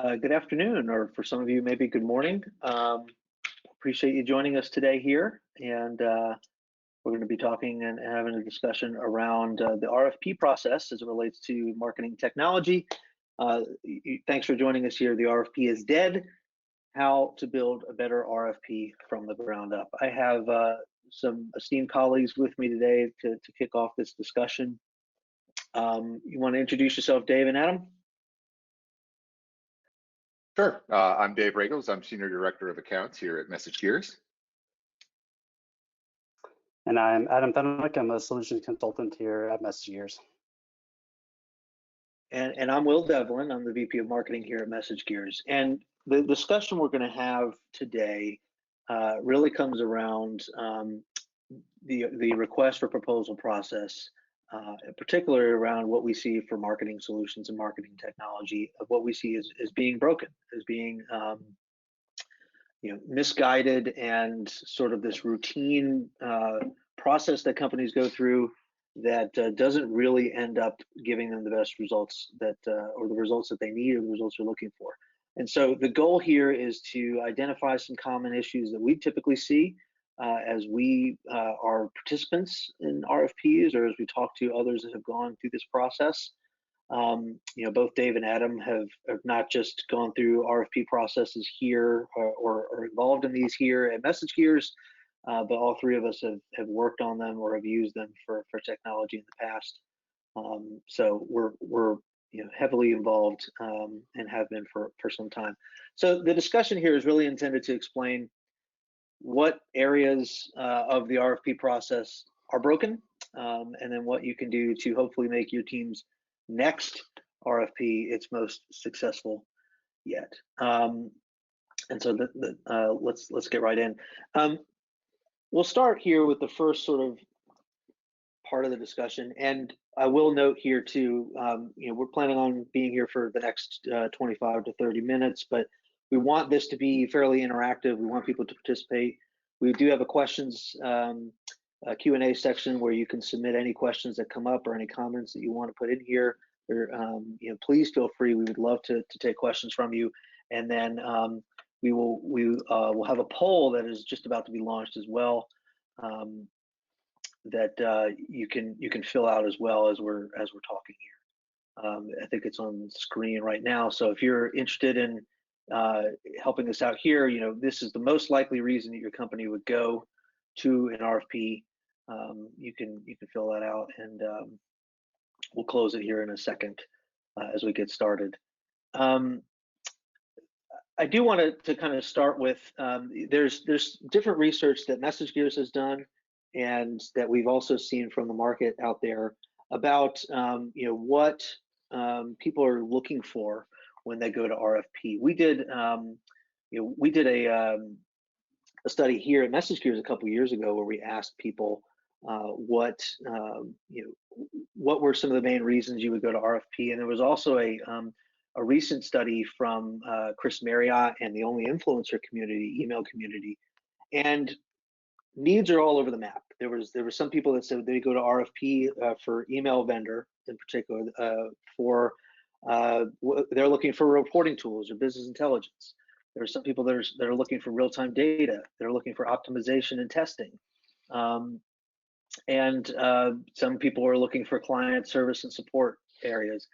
Good afternoon, or for some of you, maybe good morning. Appreciate you joining us today here, and we're going to be talking and having a discussion around the RFP process as it relates to marketing technology. Thanks for joining us here. The RFP is dead. How to build a better RFP from the ground up. I have some esteemed colleagues with me today to kick off this discussion. You want to introduce yourself, Dave and Adam? Sure. I'm Dave Ragals. I'm Senior Director of Accounts here at MessageGears. And I'm Adam Fenwick. I'm a Solutions Consultant here at MessageGears. And I'm Will Devlin. I'm the VP of Marketing here at MessageGears. And the discussion we're going to have today really comes around the request for proposal process, particularly around what we see for marketing solutions and marketing technology, of what we see as being broken, as being misguided, and sort of this routine process that companies go through that doesn't really end up giving them the best results that or the results that they need, or the results they're looking for. And so the goal here is to identify some common issues that we typically see as we are participants in RFPs, or as we talk to others that have gone through this process. Both Dave and Adam have not just gone through RFP processes here or involved in these here at MessageGears, but all three of us have worked on them or have used them for technology in the past. So we're heavily involved and have been for some time. So the discussion here is really intended to explain what areas of the RFP process are broken, and then what you can do to hopefully make your team's next RFP its most successful yet. And so let's get right in. We'll start here with the first sort of part of the discussion, and I will note here too, we're planning on being here for the next 25 to 30 minutes, but we want this to be fairly interactive. We want people to participate. We do have a questions Q&A section where you can submit any questions that come up or any comments that you want to put in here. Or, please feel free. We would love to take questions from you. And then we'll have a poll that is just about to be launched as well, that you can fill out as well as we're talking here. I think it's on screen right now. So if you're interested in helping us out here, this is the most likely reason that your company would go to an RFP. You can fill that out, and we'll close it here in a second as we get started. I do want to kind of start with there's different research that MessageGears has done, and that we've also seen from the market out there about what people are looking for when they go to RFP. We did a study here at MessageGears a couple of years ago where we asked people what were some of the main reasons you would go to RFP, and there was also a recent study from Chris Marriott and the Only Influencer community, email community, and needs are all over the map. There was some people that said they go to RFP for email vendor in particular, they're looking for reporting tools or business intelligence. There are some people that are looking for real-time data. They're looking for optimization and testing. And some people are looking for client service and support areas.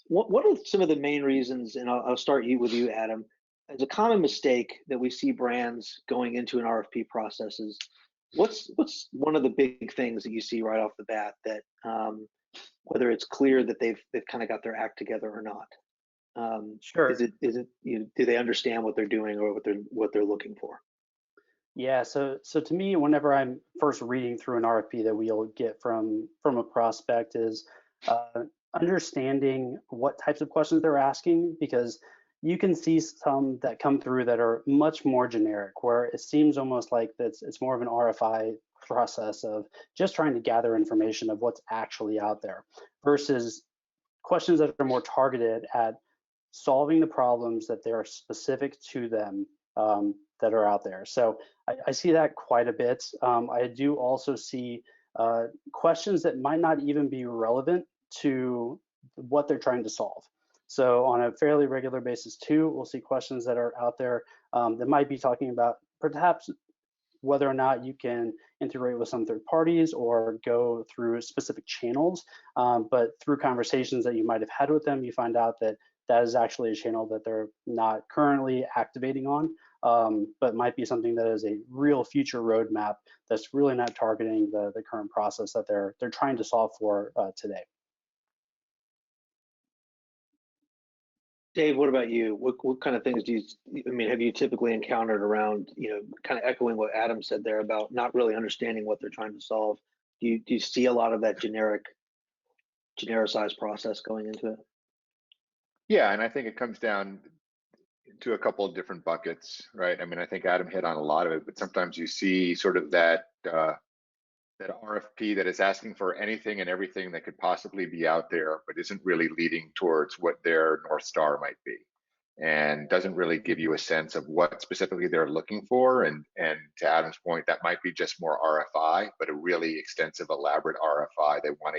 What are some of the main reasons, and I'll start with you, Adam, as a common mistake that we see brands going into an RFP processes? What's one of the big things that you see right off the bat that whether it's clear that they've kind of got their act together or not? Sure. Is it do they understand what they're doing or what they're looking for? Yeah. So to me, whenever I'm first reading through an RFP that we'll get from a prospect, is understanding what types of questions they're asking, because you can see some that come through that are much more generic, where it seems almost like it's more of an RFI process of just trying to gather information of what's actually out there, versus questions that are more targeted at solving the problems that they are specific to them that are out there. So I see that quite a bit. I do also see questions that might not even be relevant to what they're trying to solve. So on a fairly regular basis too, we'll see questions that are out there that might be talking about perhaps whether or not you can integrate with some third parties or go through specific channels. But through conversations that you might have had with them, you find out that that is actually a channel that they're not currently activating on, but might be something that is a real future roadmap that's really not targeting the current process that they're trying to solve for today. Dave, what about you? What kind of things do you, I mean, have you typically encountered around, kind of echoing what Adam said there about not really understanding what they're trying to solve? Do you see a lot of that genericized process going into it? Yeah, and I think it comes down to a couple of different buckets, right? I mean, I think Adam hit on a lot of it, but sometimes you see sort of that RFP that is asking for anything and everything that could possibly be out there, but isn't really leading towards what their North Star might be, and doesn't really give you a sense of what specifically they're looking for. And to Adam's point, that might be just more RFI, but a really extensive, elaborate RFI. They want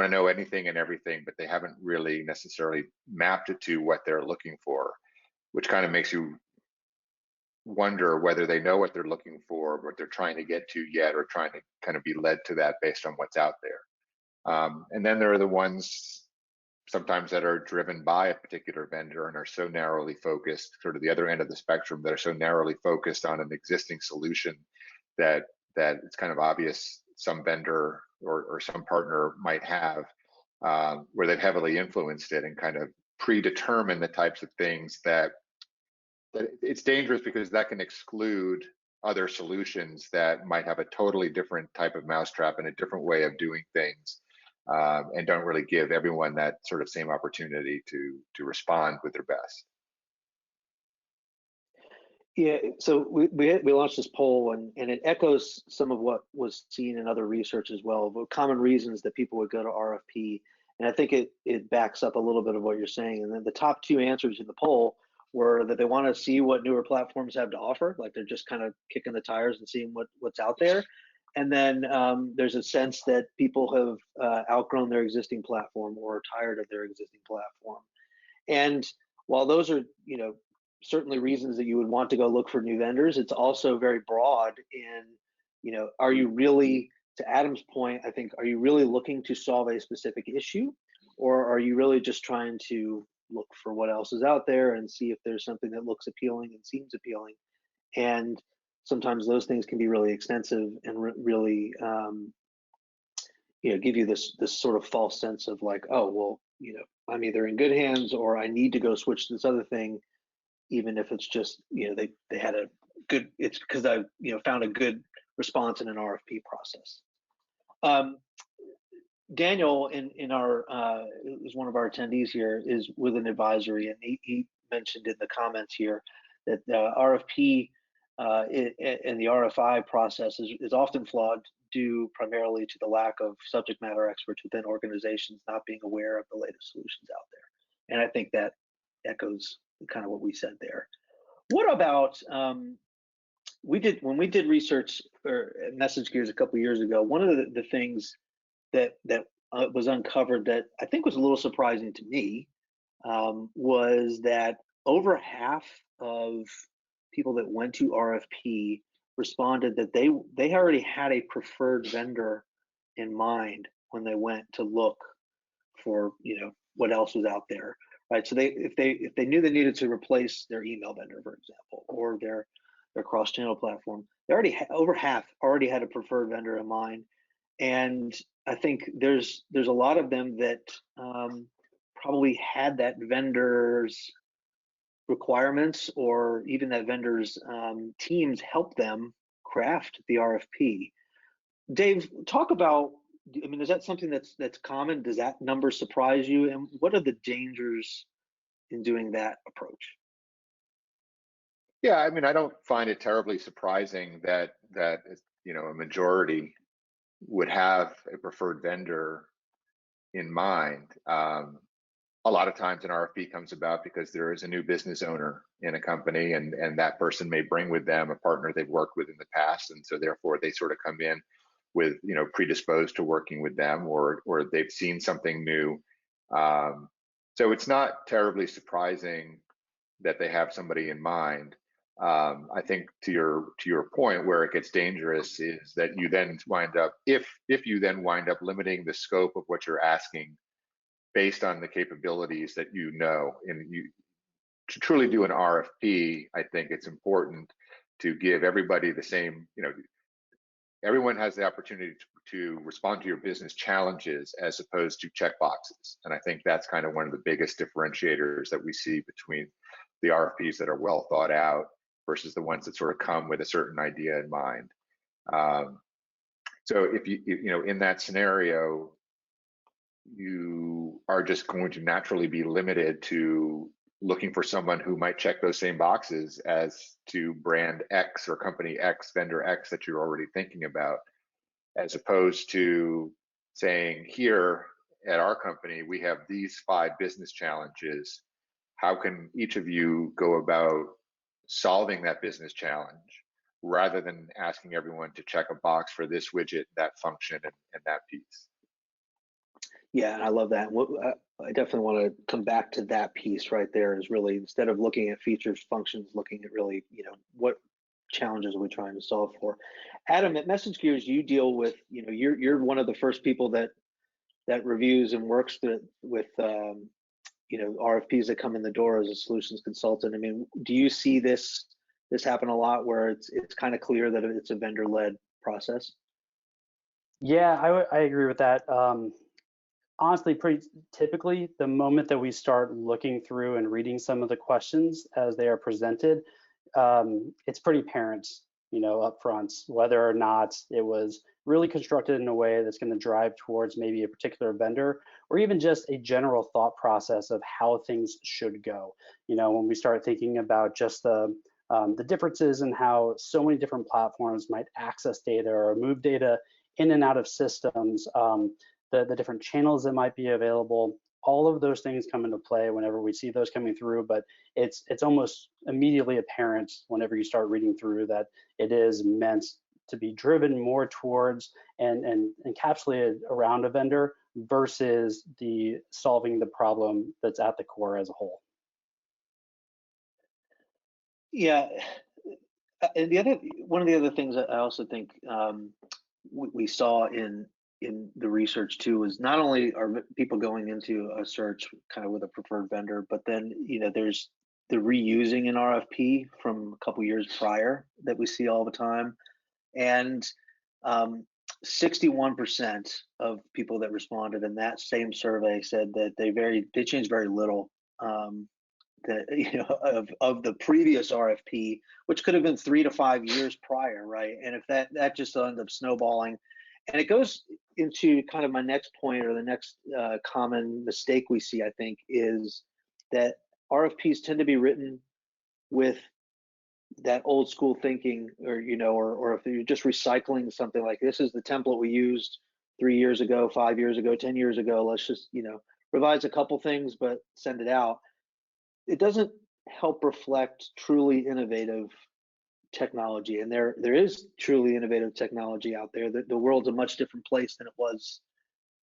to know anything and everything, but they haven't really necessarily mapped it to what they're looking for, which kind of makes you wonder whether they know what they're looking for, what they're trying to get to yet, or trying to kind of be led to that based on what's out there. And then there are the ones sometimes that are driven by a particular vendor and are so narrowly focused, sort of the other end of the spectrum, that are so narrowly focused on an existing solution that it's kind of obvious some vendor or some partner might have, where they've heavily influenced it and kind of predetermined the types of things that it's dangerous, because that can exclude other solutions that might have a totally different type of mousetrap and a different way of doing things, and don't really give everyone that sort of same opportunity to respond with their best. Yeah, so we launched this poll, and it echoes some of what was seen in other research as well, but common reasons that people would go to RFP. And I think it backs up a little bit of what you're saying. And then the top two answers in the poll were that they want to see what newer platforms have to offer, like they're just kind of kicking the tires and seeing what's out there. And then there's a sense that people have outgrown their existing platform or are tired of their existing platform. And while those are, certainly reasons that you would want to go look for new vendors, it's also very broad in, are you really, to Adam's point, I think, are you really looking to solve a specific issue, or are you really just trying to look for what else is out there and see if there's something that looks appealing and seems appealing? And sometimes those things can be really extensive and really, give you this sort of false sense of like, oh, well, I'm either in good hands or I need to go switch to this other thing, even if it's just, they had a good, it's because I, found a good response in an RFP process. Daniel in our is one of our attendees here, is with an advisory, and he mentioned in the comments here that the RFP and the RFI process is often flawed due primarily to the lack of subject matter experts within organizations not being aware of the latest solutions out there. And I think that echoes kind of what we said there. What about when we did research for MessageGears a couple of years ago, one of the things that was uncovered that I think was a little surprising to me was that over half of people that went to RFP responded that they already had a preferred vendor in mind when they went to look for what else was out there, right? So if they knew they needed to replace their email vendor, for example, or their cross-channel platform, they already over half already had a preferred vendor in mind. And I think there's a lot of them that probably had that vendor's requirements or even that vendor's teams help them craft the RFP. Dave, talk about, I mean, is that something that's common? Does that number surprise you? And what are the dangers in doing that approach? Yeah, I mean, I don't find it terribly surprising that a majority would have a preferred vendor in mind. A lot of times an RFP comes about because there is a new business owner in a company, and that person may bring with them a partner they've worked with in the past, and so therefore they sort of come in with predisposed to working with them, or they've seen something new So it's not terribly surprising that they have somebody in mind. I think to your point, where it gets dangerous is that you then wind up, if you then wind up limiting the scope of what you're asking based on the capabilities that you know, and you to truly do an RFP, I think it's important to give everybody the same, everyone has the opportunity to respond to your business challenges as opposed to check boxes. And I think that's kind of one of the biggest differentiators that we see between the RFPs that are well thought out versus the ones that sort of come with a certain idea in mind. So if in that scenario, you are just going to naturally be limited to looking for someone who might check those same boxes as to brand X or company X, vendor X that you're already thinking about, as opposed to saying, here at our company, we have these 5 business challenges. How can each of you go about solving that business challenge, rather than asking everyone to check a box for this widget, that function, and that piece? Yeah, and I love that. I definitely want to come back to that piece right there, is really, instead of looking at features, functions, looking at really, what challenges are we trying to solve for. Adam, at MessageGears, you deal with, you're one of the first people that reviews and works with RFPs that come in the door as a solutions consultant. I mean, do you see this happen a lot, where it's kind of clear that it's a vendor-led process? Yeah, I agree with that. Honestly, pretty typically, the moment that we start looking through and reading some of the questions as they are presented, it's pretty apparent, up front, whether or not it was really constructed in a way that's going to drive towards maybe a particular vendor, or even just a general thought process of how things should go. When we start thinking about just the differences in how so many different platforms might access data or move data in and out of systems, the different channels that might be available, all of those things come into play whenever we see those coming through. But it's almost immediately apparent whenever you start reading through that it is meant to be driven more towards and encapsulated around a vendor versus the solving the problem that's at the core as a whole. Yeah, and one of the other things that I also think we saw in the research too is, not only are people going into a search kind of with a preferred vendor, but then there's the reusing an RFP from a couple years prior that we see all the time, and 61% of people that responded in that same survey said that they changed very little. Of the previous RFP, which could have been 3 to 5 years prior, right? And if that just ends up snowballing, and it goes into kind of my next point, or the next common mistake we see, I think, is that RFPs tend to be written with that old school thinking, or or if you're just recycling something, like, this is the template we used 3 years ago, 5 years ago, 10 years ago. Let's just revise a couple things, but send it out. It doesn't help reflect truly innovative technology, and there is truly innovative technology out there. The world's a much different place than it was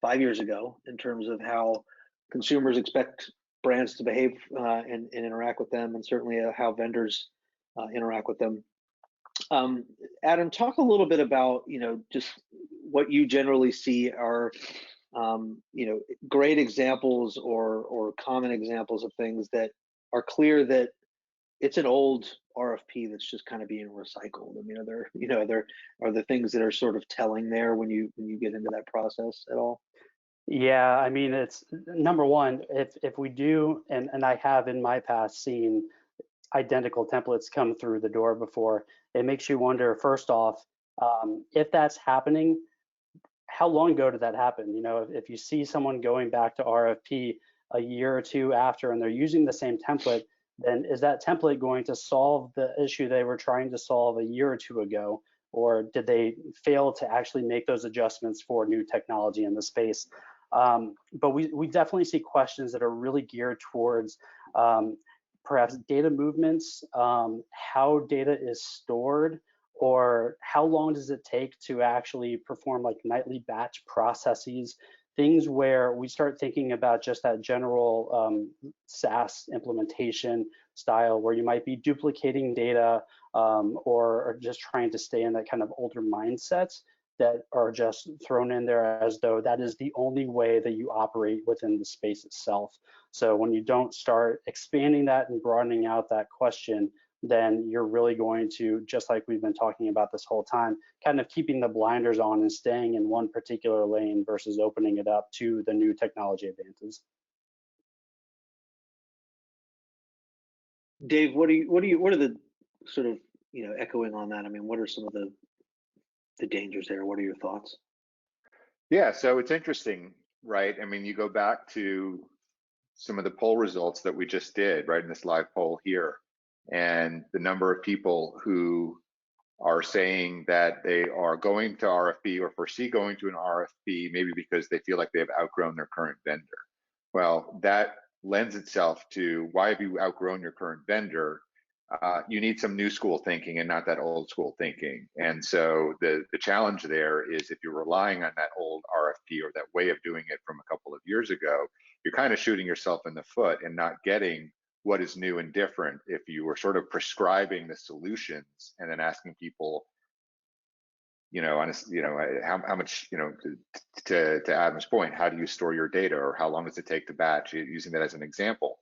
5 years ago in terms of how consumers expect brands to behave and interact with them, and certainly how vendors interact with them. Adam, talk a little bit about just what you generally see are great examples or common examples of things that are clear that it's an old RFP that's just kind of being recycled. I mean, are there things that are sort of telling there when you get into that process at all? Yeah, I mean, it's number one, if we do, and I have in my past seen identical templates come through the door before, it makes you wonder, first off, if that's happening, how long ago did that happen? If you see someone going back to RFP a year or two after and they're using the same template, then is that template going to solve the issue they were trying to solve a year or two ago? Or did they fail to actually make those adjustments for new technology in the space? But we definitely see questions that are really geared towards perhaps data movements, how data is stored, or how long does it take to actually perform like nightly batch processes things where we start thinking about just that general SaaS implementation style, where you might be duplicating data or just trying to stay in that kind of older mindsets that are just thrown in there as though that is the only way that you operate within the space itself. So when you don't start expanding that and broadening out that question, then you're really going to, just like we've been talking about this whole time, kind of keeping the blinders on and staying in one particular lane versus opening it up to the new technology advances. Dave, what are the sort of, echoing on that? I mean, what are some of the dangers there? What are your thoughts? Yeah, so it's interesting, right? I mean, you go back to some of the poll results that we just did, right, in this live poll here, and the number of people who are saying that they are going to RFP or foresee going to an RFP, maybe because they feel like they have outgrown their current vendor. Well, that lends itself to, why have you outgrown your current vendor? You need some new school thinking and not that old school thinking. And so the challenge there is, if you're relying on that old RFP or that way of doing it from a couple of years ago, you're kind of shooting yourself in the foot and not getting what is new and different. If you were sort of prescribing the solutions and then asking people, honestly, how much, to Adam's point, how do you store your data, or how long does it take to batch, using that as an example?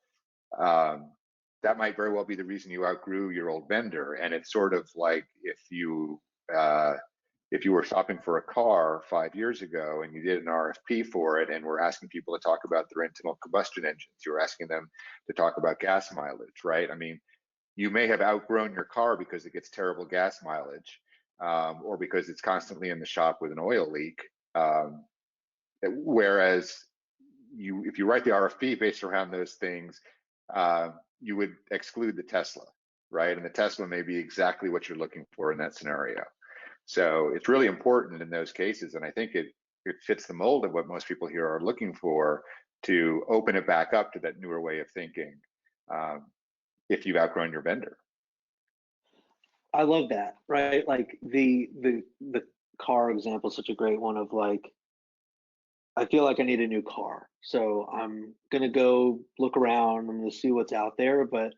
That might very well be the reason you outgrew your old vendor. And it's sort of like if you were shopping for a car 5 years ago and you did an RFP for it, and we're asking people to talk about their internal combustion engines, you're asking them to talk about gas mileage, right? I mean, you may have outgrown your car because it gets terrible gas mileage, or because it's constantly in the shop with an oil leak. Whereas if you write the RFP based around those things, you would exclude the Tesla, right? And the Tesla may be exactly what you're looking for in that scenario. So it's really important in those cases, and I think it fits the mold of what most people here are looking for, to open it back up to that newer way of thinking, if you've outgrown your vendor. I love that, right? Like the car example is such a great one of, like, I feel like I need a new car, so I'm gonna go look around, I'm gonna see what's out there. But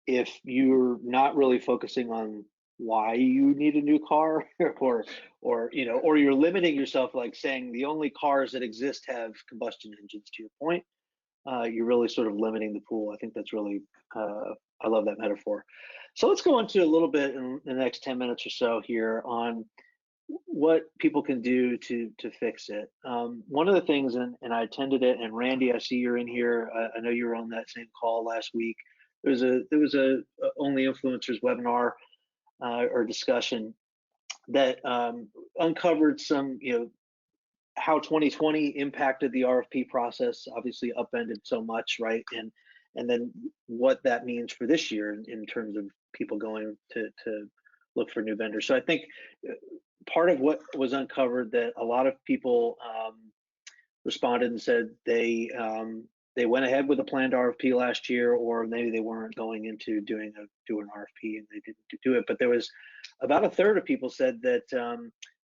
if you're not really focusing on why you need a new car, or you're limiting yourself, like saying the only cars that exist have combustion engines, to your point, you're really sort of limiting the pool. I think that's really, I love that metaphor. So let's go into a little bit in the next 10 minutes or so here on what people can do to fix it. One of the things, and I attended it, and Randy, I see you're in here. I know you were on that same call last week. There was a Only Influencers webinar or discussion that uncovered some, how 2020 impacted the RFP process, obviously upended so much, right? And then what that means for this year in terms of people going to look for new vendors. So I think part of what was uncovered, that a lot of people responded and said they went ahead with a planned RFP last year, or maybe they weren't going into doing an RFP and they didn't do it. But there was about a third of people said that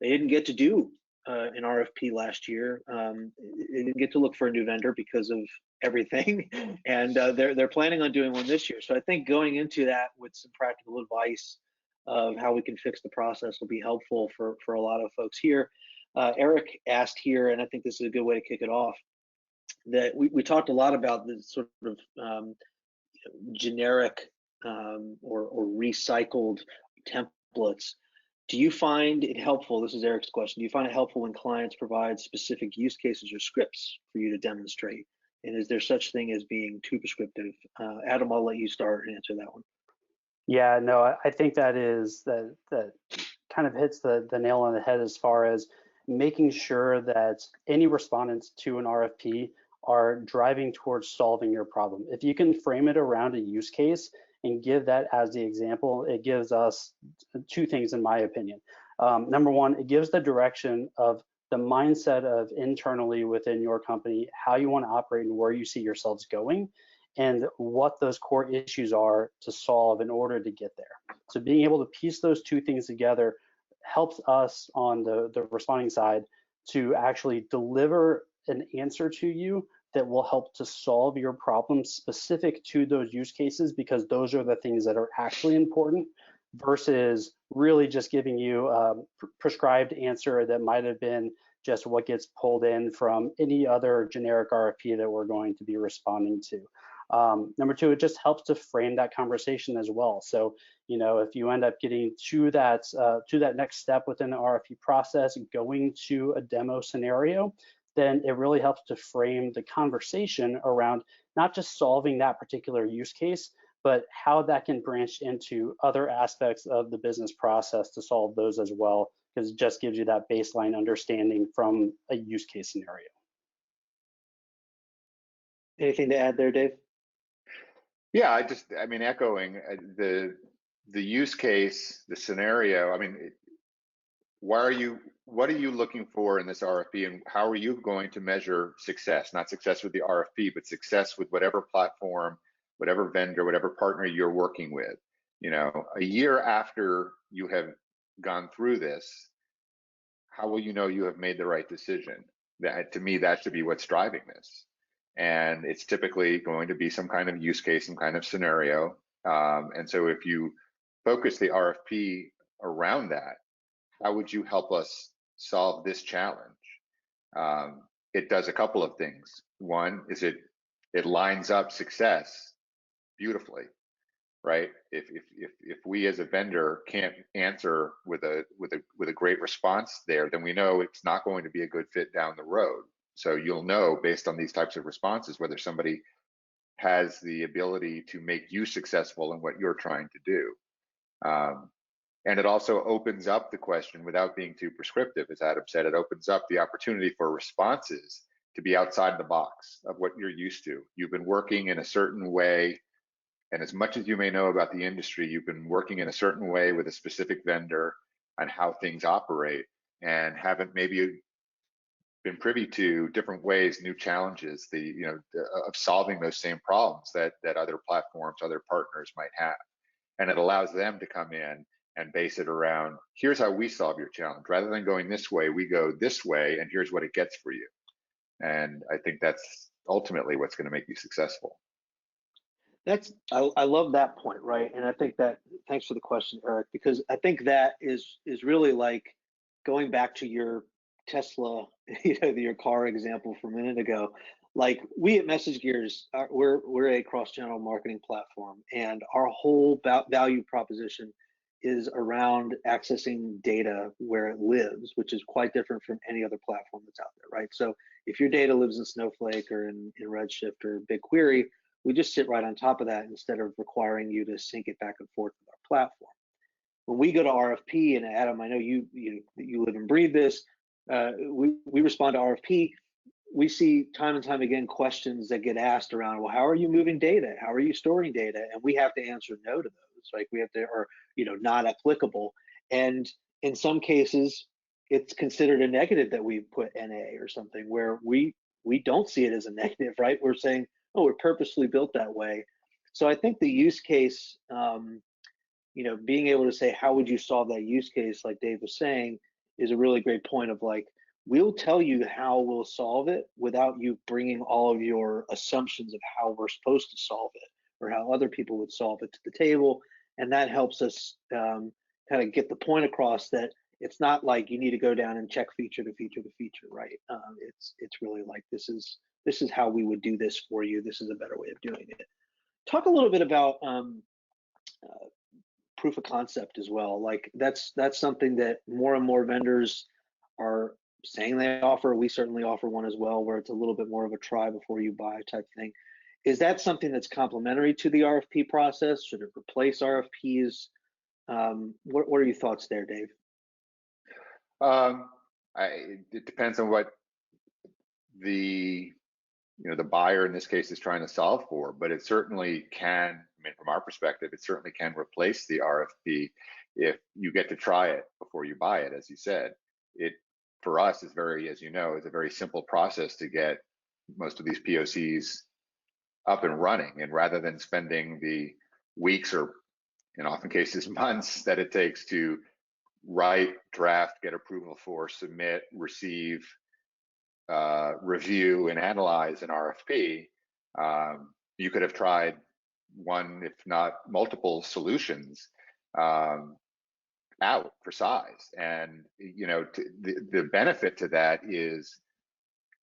they didn't get to do an RFP last year. They didn't get to look for a new vendor because of everything, and they're planning on doing one this year. So I think going into that with some practical advice of how we can fix the process will be helpful for a lot of folks here. Eric asked here, and I think this is a good way to kick it off, that we talked a lot about this sort of generic or recycled templates. Do you find it helpful? This is Eric's question. Do you find it helpful when clients provide specific use cases or scripts for you to demonstrate? And is there such thing as being too prescriptive? Adam, I'll let you start and answer that one. Yeah, no, I think that kind of hits the nail on the head as far as making sure that any respondents to an RFP are driving towards solving your problem. If you can frame it around a use case and give that as the example, it gives us two things, in my opinion. Number one, it gives the direction of the mindset of internally within your company, how you want to operate and where you see yourselves going, and what those core issues are to solve in order to get there. So being able to piece those two things together helps us on the responding side to actually deliver an answer to you that will help to solve your problems specific to those use cases, because those are the things that are actually important, versus really just giving you a prescribed answer that might have been just what gets pulled in from any other generic RFP that we're going to be responding to. Number two, it just helps to frame that conversation as well. So, you know, if you end up getting to that next step within the RFP process, going to a demo scenario, then it really helps to frame the conversation around not just solving that particular use case, but how that can branch into other aspects of the business process to solve those as well, because it just gives you that baseline understanding from a use case scenario. Anything to add there, Dave? Yeah, I mean, echoing the use case, the scenario. I mean, what are you looking for in this RFP, and how are you going to measure success? Not success with the RFP, but success with whatever platform, whatever vendor, whatever partner you're working with. You know, a year after you have gone through this, how will you know you have made the right decision? That, to me, that should be what's driving this. And it's typically going to be some kind of use case, some kind of scenario. And so if you focus the RFP around that, how would you help us solve this challenge? It does a couple of things. One is it lines up success beautifully, right? If we as a vendor can't answer with a great response there, then we know it's not going to be a good fit down the road. So you'll know based on these types of responses whether somebody has the ability to make you successful in what you're trying to do. And it also opens up the question without being too prescriptive. As Adam said, it opens up the opportunity for responses to be outside the box of what you're used to. You've been working in a certain way, and as much as you may know about the industry, you've been working in a certain way with a specific vendor on how things operate, and haven't maybe been privy to different ways, new challenges, of solving those same problems that other platforms, other partners might have. And it allows them to come in and base it around, here's how we solve your challenge. Rather than going this way, we go this way, and here's what it gets for you. And I think that's ultimately what's going to make you successful. I love that point, right? And I think that, thanks for the question, Eric, because I think that is really like going back to your Tesla, your car example from a minute ago. Like, we at MessageGears, we're a cross-channel marketing platform, and our whole value proposition is around accessing data where it lives, which is quite different from any other platform that's out there, right? So if your data lives in Snowflake or in Redshift or BigQuery, we just sit right on top of that instead of requiring you to sync it back and forth with our platform. When we go to RFP, and Adam, I know you live and breathe this, we respond to RFP, we see time and time again questions that get asked around, well, how are you moving data? How are you storing data? And we have to answer no to those. Like, we have to, or not applicable. And in some cases, it's considered a negative that we put NA or something, where we don't see it as a negative, right? We're saying, oh, we're purposely built that way. So I think the use case, being able to say, how would you solve that use case, like Dave was saying, is a really great point of like, we'll tell you how we'll solve it without you bringing all of your assumptions of how we're supposed to solve it or how other people would solve it to the table. And that helps us kind of get the point across that it's not like you need to go down and check feature to feature to feature, right? It's really like, this is how we would do this for you. This is a better way of doing it. Talk a little bit about proof of concept as well. Like, that's something that more and more vendors are saying they offer. We certainly offer one as well, where it's a little bit more of a try before you buy type thing. Is that something that's complementary to the RFP process? Should it replace RFPs? What are your thoughts there, Dave? It depends on what the buyer in this case is trying to solve for, but it certainly can, I mean, from our perspective, it certainly can replace the RFP if you get to try it before you buy it. As you said, it, for us, is very, as you know, is a very simple process to get most of these POCs up and running. And rather than spending the weeks, or in often cases months, that it takes to write, draft, get approval for, submit, receive, review and analyze an RFP, you could have tried one, if not multiple solutions out for size. And the benefit to that is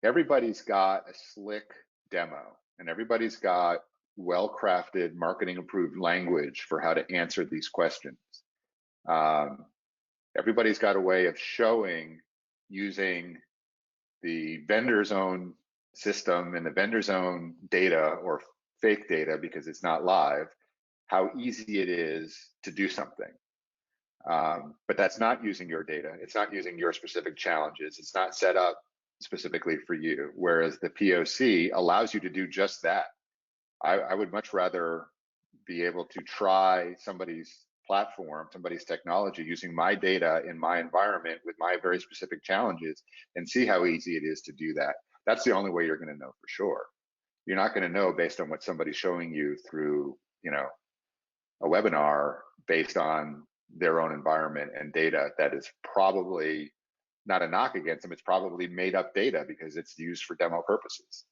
everybody's got a slick demo, and everybody's got well-crafted, marketing-approved language for how to answer these questions. Everybody's got a way of showing, using the vendor's own system and the vendor's own data, or fake data because it's not live, how easy it is to do something. But that's not using your data. It's not using your specific challenges. It's not set up specifically for you. Whereas the POC allows you to do just that. I would much rather be able to try somebody's platform, somebody's technology, using my data in my environment with my very specific challenges, and see how easy it is to do that. That's the only way you're going to know for sure. You're not going to know based on what somebody's showing you through, a webinar based on their own environment and data that is probably not a knock against them. It's probably made up data because it's used for demo purposes.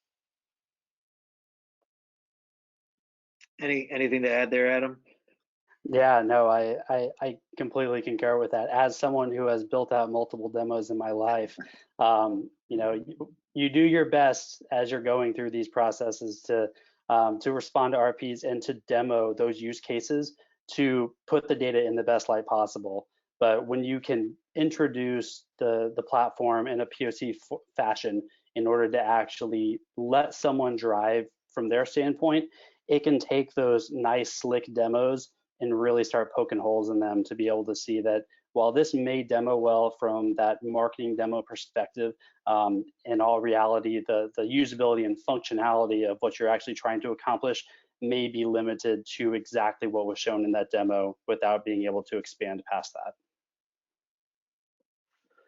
Anything to add there, Adam? Yeah, no, I completely concur with that. As someone who has built out multiple demos in my life, you do your best as you're going through these processes to respond to RFPs and to demo those use cases to put the data in the best light possible. But when you can introduce the platform in a POC fashion in order to actually let someone drive from their standpoint, it can take those nice slick demos and really start poking holes in them to be able to see that while this may demo well from that marketing demo perspective, in all reality, the usability and functionality of what you're actually trying to accomplish may be limited to exactly what was shown in that demo without being able to expand past that.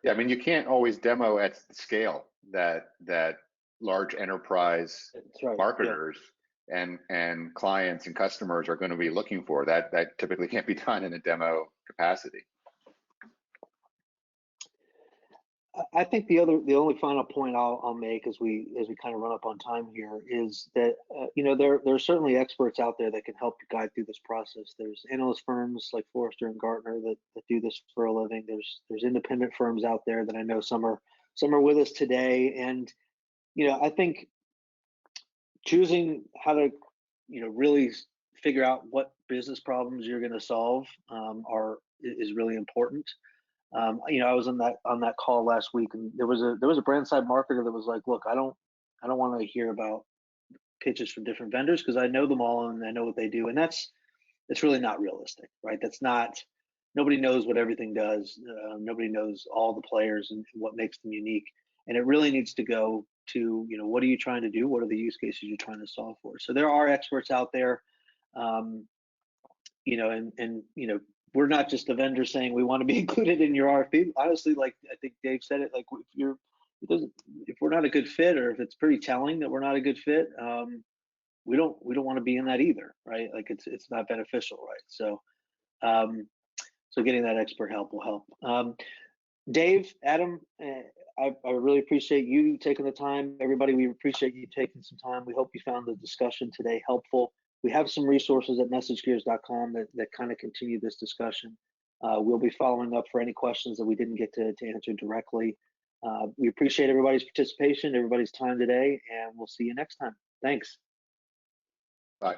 Yeah, I mean, you can't always demo at the scale that large enterprise marketers and clients and customers are going to be looking for. That typically can't be done in a demo capacity. I think the only final point I'll make as we kind of run up on time here is that there are certainly experts out there that can help guide through this process. There's analyst firms like Forrester and Gartner that do this for a living. There's independent firms out there that I know some are with us today, and I think choosing how to really figure out what business problems you're going to solve is really important. I was on that call last week, and there was a brand side marketer that was like, look, I don't want to hear about pitches from different vendors because I know them all and I know what they do, and that's really not realistic, right? Nobody knows what everything does. Nobody knows all the players and what makes them unique, and it really needs to go to what are you trying to do? What are the use cases you're trying to solve for? So there are experts out there, and we're not just a vendor saying we want to be included in your RFP. Honestly, like I think Dave said it, like if we're not a good fit, or if it's pretty telling that we're not a good fit, we don't want to be in that either, right? Like it's not beneficial, right? So so getting that expert help will help. Dave, Adam, I really appreciate you taking the time. Everybody, we appreciate you taking some time. We hope you found the discussion today helpful. We have some resources at MessageGears.com that kind of continue this discussion. We'll be following up for any questions that we didn't get to answer directly. We appreciate everybody's participation, everybody's time today, and we'll see you next time. Thanks. Bye.